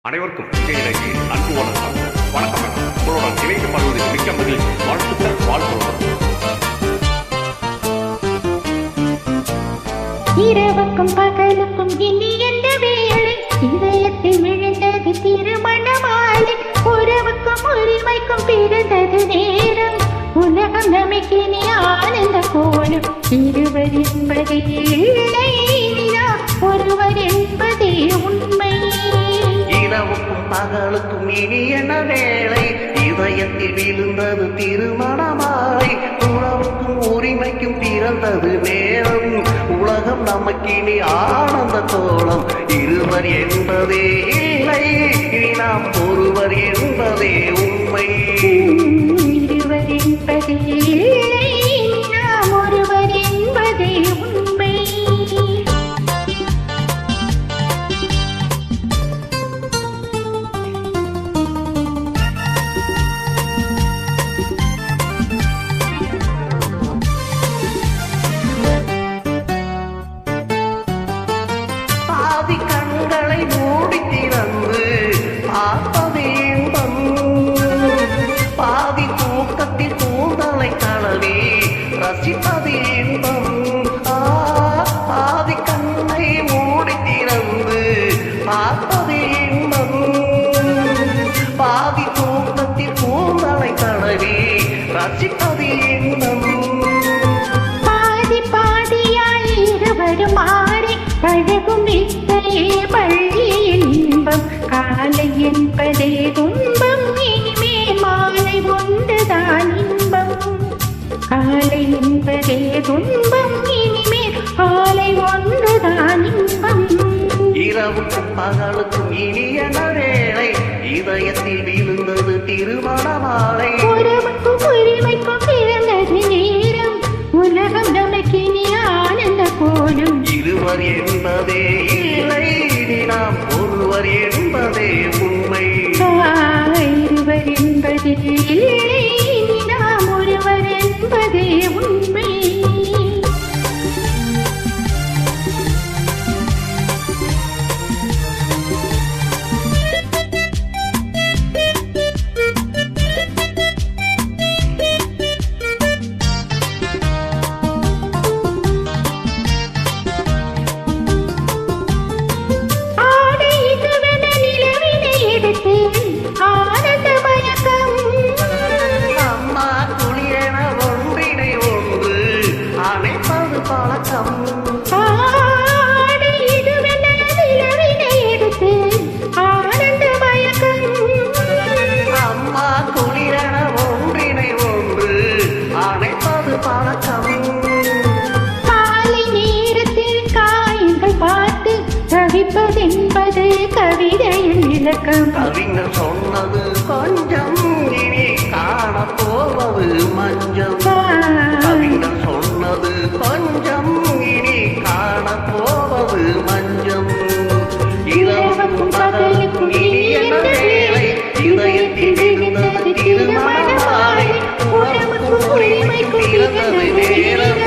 அனைவருக்கும் இலங்கை அன்பு வணக்கம். வணக்கம். உங்களுடன் இணைந்து படுவதில் மிக்க மகிழ்ச்சி. வாழ்த்துக்கள், வாழ்த்துக்கள். இரவுக்கும் பகலுக்கும் இனி எந்த வேலை இதயத்தில் விழுந்தது திருமண மாலை. உறவுக்கும் உரிமைக்கும் பிறந்தது நேரம். உலகம் நமக்கு இனி ஆனந்த கோலம். இருவர் என்பதே இல்லை, ஒருவர் என்பதே உண்மை. இரவுக்கும் பகலுக்கும் இனி என்ன வேலை இதயத்தில் விழுந்தது திருமண மாலை. உறவுக்கும் உரிமைக்கும் பிறந்தது நேரம். உலகம் நமக்கினி ஆனந்த கோலம். இருவர் என்பதே இல்லை, இனி நாம் ஒருவர் என்பதே உண்மை. இருவர் என்பதே இல்லை, நாம் ஒருவர் என்பதே உண்மை. பாதி கண்களை மூடி திறந்து பார்ப்பது இன்பம். பாதி தூக்கத்தில் கூந்தலை தளவி ரசிப்பது இன்பம். பாதி கண்ணை மூடி திறந்து பார்ப்பது இன்பம். பாதி தூக்கத்தில் கூந்தலை தளவி ரசிப்பது இன்பம். பாதி பாதியாய் இருவரும் மாறி பழகும் இத்தனையே பள்ளி இன்பம். காலை என்பதே துன்பம், இனிமேல் மாலை ஒன்றுதான் இன்பம். காலை என்பதே துன்பம், இனிமேல் காலை ஒன்றுதான் இன்பம். இரவுக்கும் பகலுக்கும் இனியன வேலை இதயத்தில் விழுந்தது திருமண மாலை. உறவுக்கும் உரிமைக்கும் பிறந்தது நேரம். உலகம் நமக்கு இனி ஆனந்த கோலம். இருவர் என்பதே இல்லை, இனி நாம் ஒருவர் என்பதே உண்மை. இருவர் என்பதே இல்லை, இனி நாம் ஒருவர் என்பதே உண்மை. ஆனந்த மயக்கம் அம்மா குளியன ஒன்றினை ஒன்று அணைப்பது பழக்கம். ஆடை இதுவென நிலவினை எடுத்து ஆனந்த மயக்கம். அம்மா குளியன ஒன்றினை ஒன்று அணைப்பது பழக்கம். காலை நேரத்தில் காயங்கள் பார்த்து தவிப்பதென்பது கவிதையின் இலக்கம். கவிஞர் சொன்னது கொஞ்சம், இனி காணப்போவது மஞ்சம். கவிஞர் சொன்னது கொஞ்சம், இனி காணப்போவது மஞ்சம். இரவுக்கும் பகலுக்கும் இனி என்ன வேலை இதயத்தில் விழுந்தது திருமண மாலை. உறவுக்கும் உரிமைக்கும் பிறந்தது நேரம்.